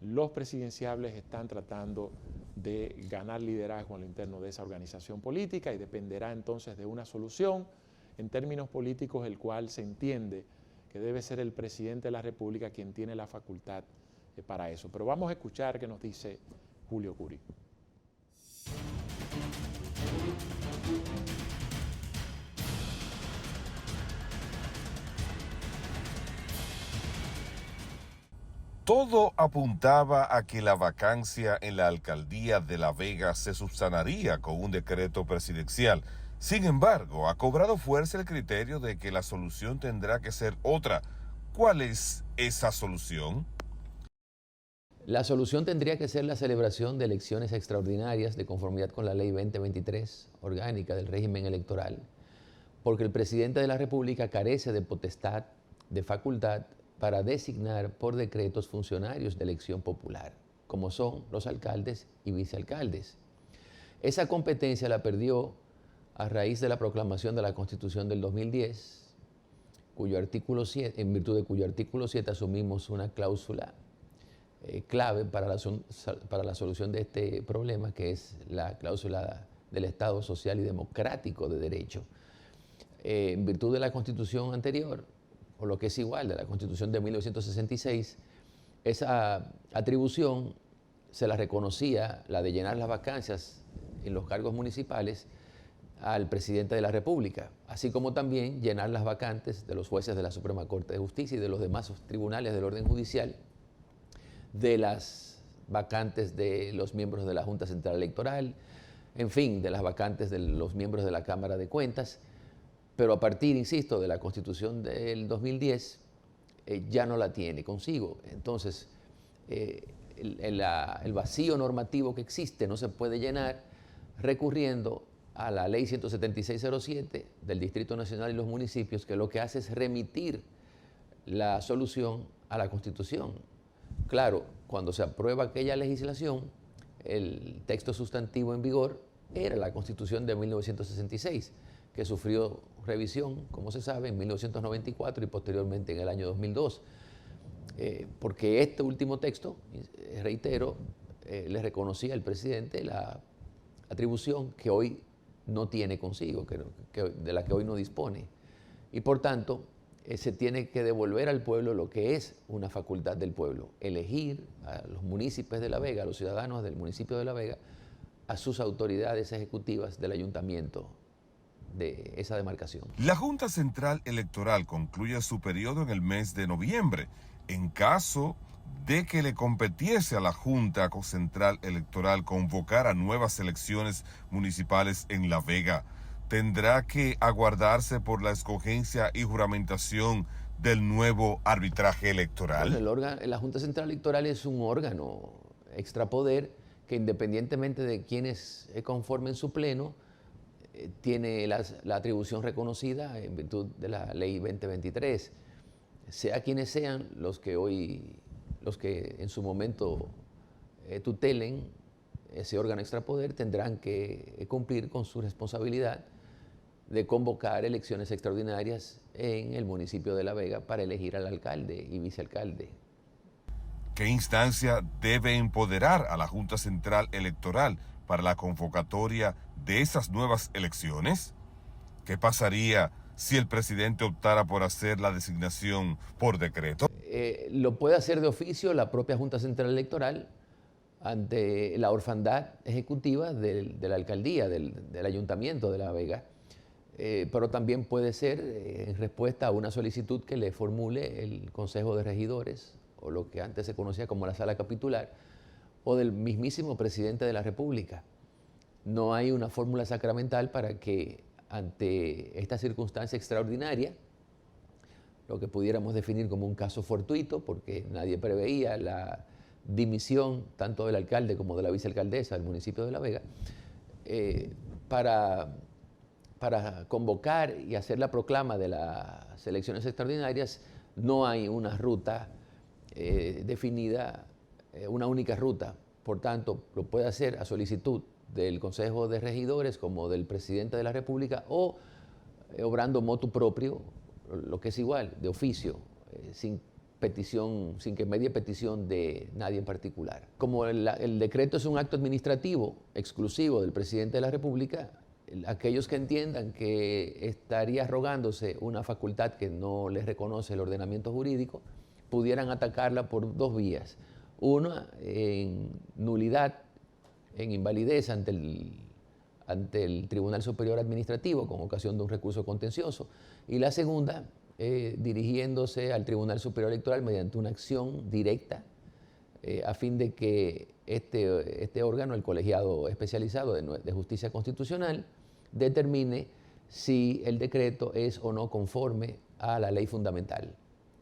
los presidenciables están tratando de ganar liderazgo en lo interno de esa organización política y dependerá entonces de una solución en términos políticos, el cual se entiende que debe ser el presidente de la República quien tiene la facultad para eso. Pero vamos a escuchar qué nos dice Julio Curi. Todo apuntaba a que la vacancia en la alcaldía de La Vega se subsanaría con un decreto presidencial. Sin embargo, ha cobrado fuerza el criterio de que la solución tendrá que ser otra. ¿Cuál es esa solución? La solución tendría que ser la celebración de elecciones extraordinarias de conformidad con la Ley 2023, orgánica del régimen electoral, porque el presidente de la República carece de potestad, de facultad, para designar por decretos funcionarios de elección popular, como son los alcaldes y vicealcaldes. Esa competencia la perdió a raíz de la proclamación de la Constitución del 2010, cuyo artículo 7, en virtud de cuyo artículo 7 asumimos una cláusula clave para la solución de este problema, que es la cláusula del Estado social y democrático de derecho. En virtud de la Constitución anterior, o lo que es igual, de la Constitución de 1966, esa atribución se la reconocía, la de llenar las vacancias en los cargos municipales, al presidente de la República, así como también llenar las vacantes de los jueces de la Suprema Corte de Justicia y de los demás tribunales del orden judicial, de las vacantes de los miembros de la Junta Central Electoral, en fin, de las vacantes de los miembros de la Cámara de Cuentas. Pero a partir, insisto, de la Constitución del 2010, ya no la tiene consigo. Entonces, el vacío normativo que existe no se puede llenar recurriendo a la Ley 17607 del Distrito Nacional y los municipios, que lo que hace es remitir la solución a la Constitución. Claro, cuando se aprueba aquella legislación, el texto sustantivo en vigor era la Constitución de 1966, que sufrió revisión, como se sabe, en 1994 y posteriormente en el año 2002. Porque este último texto, reitero, le reconocía al presidente la atribución que hoy no tiene consigo, de la que hoy no dispone. Y por tanto, se tiene que devolver al pueblo lo que es una facultad del pueblo, elegir a los municipios de La Vega, a los ciudadanos del municipio de La Vega, a sus autoridades ejecutivas del ayuntamiento de esa demarcación. La Junta Central Electoral concluye su periodo en el mes de noviembre. En caso de que le competiese a la Junta Central Electoral convocar a nuevas elecciones municipales en La Vega, tendrá que aguardarse por la escogencia y juramentación del nuevo arbitraje electoral. Bueno, la Junta Central Electoral es un órgano extrapoder que, independientemente de quienes conformen su pleno, tiene la atribución reconocida en virtud de la Ley 2023. Sea quienes sean los que en su momento tutelen ese órgano extrapoder, tendrán que cumplir con su responsabilidad de convocar elecciones extraordinarias en el municipio de La Vega para elegir al alcalde y vicealcalde. ¿Qué instancia debe empoderar a la Junta Central Electoral para la convocatoria de esas nuevas elecciones? ¿Qué pasaría si el presidente optara por hacer la designación por decreto? Lo puede hacer de oficio la propia Junta Central Electoral ante la orfandad ejecutiva de la alcaldía, del ayuntamiento de La Vega. Pero también puede ser en respuesta a una solicitud que le formule el Consejo de Regidores, o lo que antes se conocía como la Sala Capitular, o del mismísimo presidente de la República. No hay una fórmula sacramental para que ante esta circunstancia extraordinaria lo que pudiéramos definir como un caso fortuito, porque nadie preveía la dimisión tanto del alcalde como de la vicealcaldesa del municipio de La Vega, para convocar y hacer la proclama de las elecciones extraordinarias. No hay una ruta definida, una única ruta. Por tanto, lo puede hacer a solicitud del Consejo de Regidores como del Presidente de la República o obrando motu propio, lo que es igual, de oficio, sin petición, sin que medie petición de nadie en particular. Como el decreto es un acto administrativo exclusivo del Presidente de la República, aquellos que entiendan que estaría arrogándose una facultad que no les reconoce el ordenamiento jurídico, pudieran atacarla por dos vías. Una, en nulidad, en invalidez ante el Tribunal Superior Administrativo con ocasión de un recurso contencioso. Y la segunda, dirigiéndose al Tribunal Superior Electoral mediante una acción directa a fin de que este órgano, el colegiado especializado de justicia constitucional, determine si el decreto es o no conforme a la ley fundamental.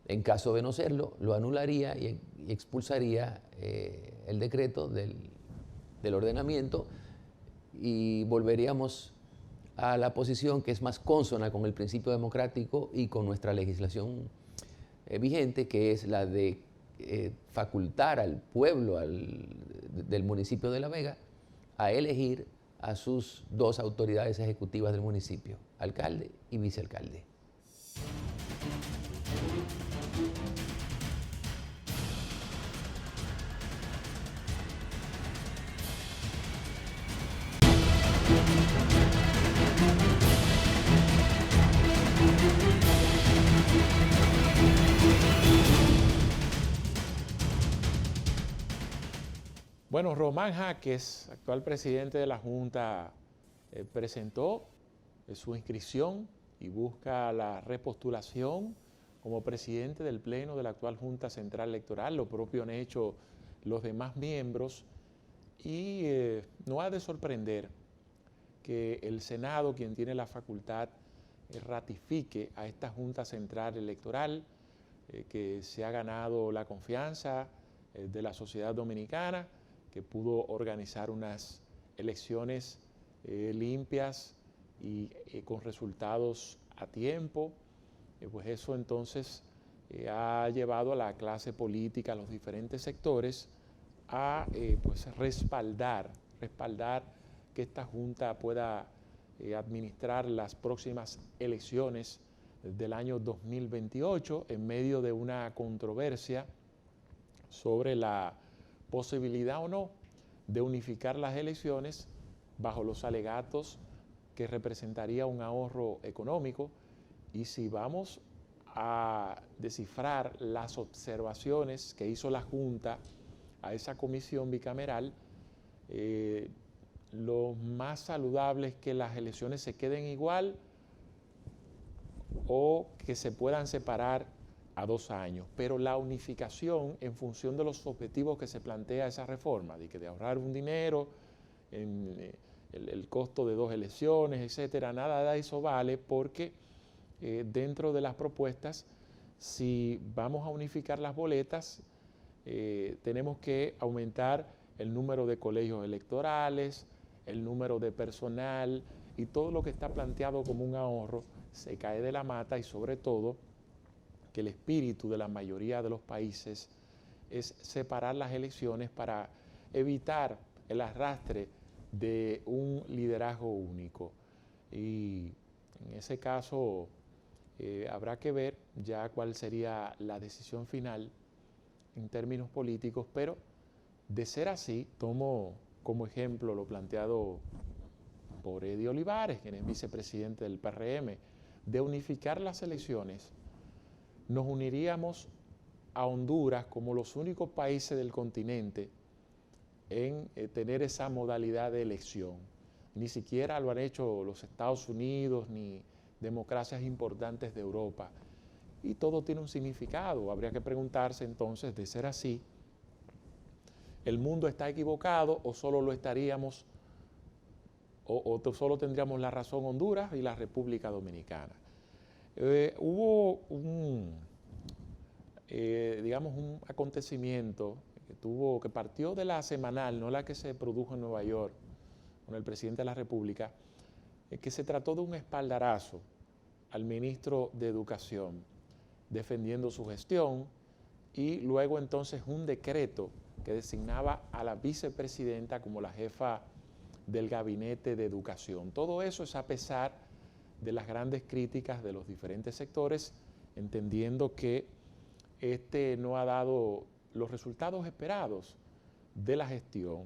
En caso de no serlo, lo anularía y expulsaría el decreto del ordenamiento y volveríamos a la posición que es más consona con el principio democrático y con nuestra legislación vigente, que es la de facultar al pueblo del municipio de La Vega a elegir a sus dos autoridades ejecutivas del municipio, alcalde y vicealcalde. Bueno, Román Jaques, actual presidente de la Junta, presentó su inscripción y busca la repostulación como presidente del Pleno de la actual Junta Central Electoral. Lo propio han hecho los demás miembros y no ha de sorprender que el Senado, quien tiene la facultad, ratifique a esta Junta Central Electoral que se ha ganado la confianza de la sociedad dominicana, que pudo organizar unas elecciones limpias y con resultados a tiempo. Pues eso entonces ha llevado a la clase política, a los diferentes sectores, a pues respaldar que esta Junta pueda administrar las próximas elecciones del año 2028 en medio de una controversia sobre la posibilidad o no de unificar las elecciones bajo los alegatos que representaría un ahorro económico. Y si vamos a descifrar las observaciones que hizo la Junta a esa comisión bicameral, lo más saludable es que las elecciones se queden igual o que se puedan separar a 2 años, pero la unificación en función de los objetivos que se plantea esa reforma, de ahorrar un dinero, en el costo de 2 elecciones, etcétera, nada de eso vale porque dentro de las propuestas, si vamos a unificar las boletas, tenemos que aumentar el número de colegios electorales, el número de personal y todo lo que está planteado como un ahorro se cae de la mata y sobre todo que el espíritu de la mayoría de los países es separar las elecciones para evitar el arrastre de un liderazgo único. Y en ese caso habrá que ver ya cuál sería la decisión final en términos políticos, pero de ser así, tomo como ejemplo lo planteado por Eddie Olivares, quien es vicepresidente del PRM, de unificar las elecciones, nos uniríamos a Honduras como los únicos países del continente en tener esa modalidad de elección. Ni siquiera lo han hecho los Estados Unidos ni democracias importantes de Europa. Y todo tiene un significado. Habría que preguntarse entonces, de ser así, ¿el mundo está equivocado o solo lo estaríamos, o solo tendríamos la razón Honduras y la República Dominicana? Hubo digamos, un acontecimiento que partió de la semanal, no la que se produjo en Nueva York con el presidente de la República, que se trató de un espaldarazo al ministro de Educación, defendiendo su gestión, y luego entonces un decreto que designaba a la vicepresidenta como la jefa del Gabinete de Educación. Todo eso es a pesar de las grandes críticas de los diferentes sectores, entendiendo que no ha dado los resultados esperados de la gestión.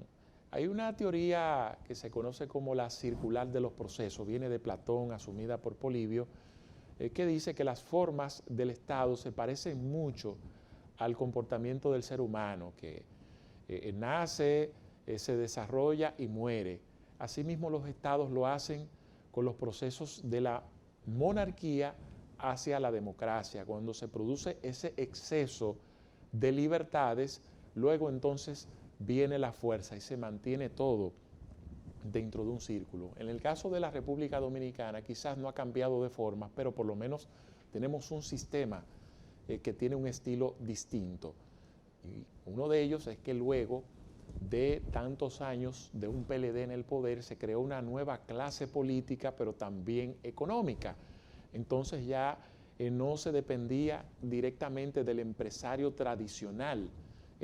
Hay una teoría que se conoce como la circular de los procesos, viene de Platón, asumida por Polibio, que dice que las formas del Estado se parecen mucho al comportamiento del ser humano, que nace, se desarrolla y muere. Asimismo, los estados lo hacen con los procesos de la monarquía hacia la democracia. Cuando se produce ese exceso de libertades, luego entonces viene la fuerza y se mantiene todo dentro de un círculo. En el caso de la República Dominicana quizás no ha cambiado de forma, pero por lo menos tenemos un sistema que tiene un estilo distinto. Y uno de ellos es que luego de tantos años de un PLD en el poder se creó una nueva clase política, pero también económica. Entonces ya no se dependía directamente del empresario tradicional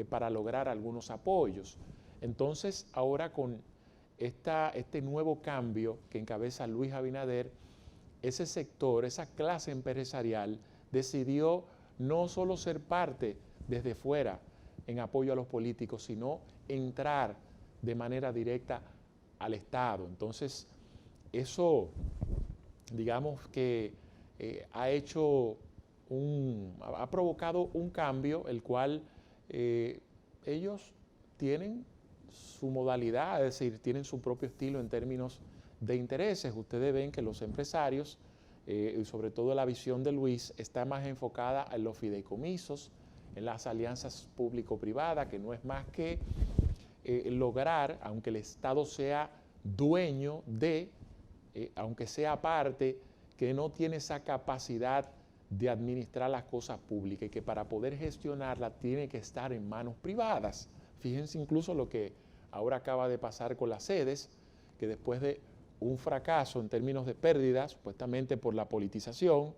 para lograr algunos apoyos. Entonces ahora con este nuevo cambio que encabeza Luis Abinader, ese sector, esa clase empresarial decidió no solo ser parte desde fuera en apoyo a los políticos, sino entrar de manera directa al Estado. Entonces, eso, digamos que ha provocado un cambio, el cual ellos tienen su modalidad, es decir, tienen su propio estilo en términos de intereses. Ustedes ven que los empresarios, y sobre todo la visión de Luis, está más enfocada en los fideicomisos, en las alianzas público-privadas, que no es más que lograr, aunque el Estado sea dueño de, aunque sea parte, que no tiene esa capacidad de administrar las cosas públicas y que para poder gestionarla tiene que estar en manos privadas. Fíjense incluso lo que ahora acaba de pasar con las sedes, que después de un fracaso en términos de pérdidas, supuestamente por la politización,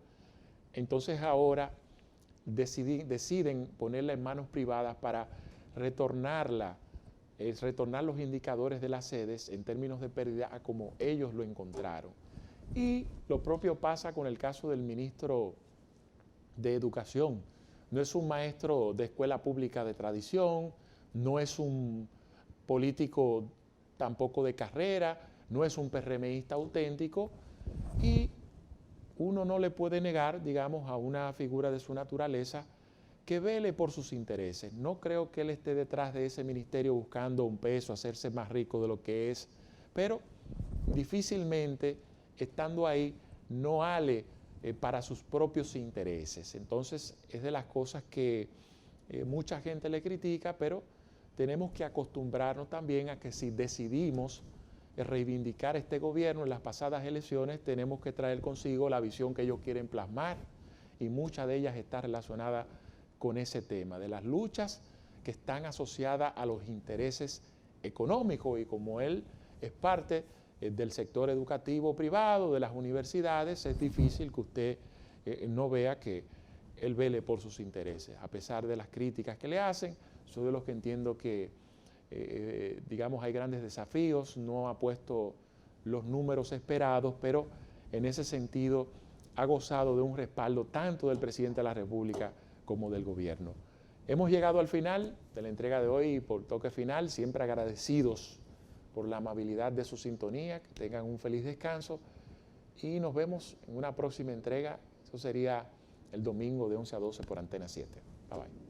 entonces ahora deciden ponerla en manos privadas para retornar los indicadores de las sedes en términos de pérdida a como ellos lo encontraron. Y lo propio pasa con el caso del ministro de Educación. No es un maestro de escuela pública de tradición, no es un político tampoco de carrera, no es un PRMista auténtico, y uno no le puede negar, digamos, a una figura de su naturaleza que vele por sus intereses. No creo que él esté detrás de ese ministerio buscando un peso, hacerse más rico de lo que es, pero difícilmente, estando ahí, no ale para sus propios intereses. Entonces, es de las cosas que mucha gente le critica, pero tenemos que acostumbrarnos también a que si decidimos reivindicar este gobierno en las pasadas elecciones, tenemos que traer consigo la visión que ellos quieren plasmar, y muchas de ellas están relacionadas con ese tema, de las luchas que están asociadas a los intereses económicos, y como él es parte del sector educativo privado, de las universidades, es difícil que usted no vea que él vele por sus intereses, a pesar de las críticas que le hacen. Soy de los que entiendo que digamos, hay grandes desafíos, no ha puesto los números esperados, pero en ese sentido ha gozado de un respaldo tanto del presidente de la República como del gobierno. Hemos llegado al final de la entrega de hoy por Toque Final, siempre agradecidos por la amabilidad de su sintonía, que tengan un feliz descanso y nos vemos en una próxima entrega. Eso sería el domingo de 11 a 12 por Antena 7. Bye bye.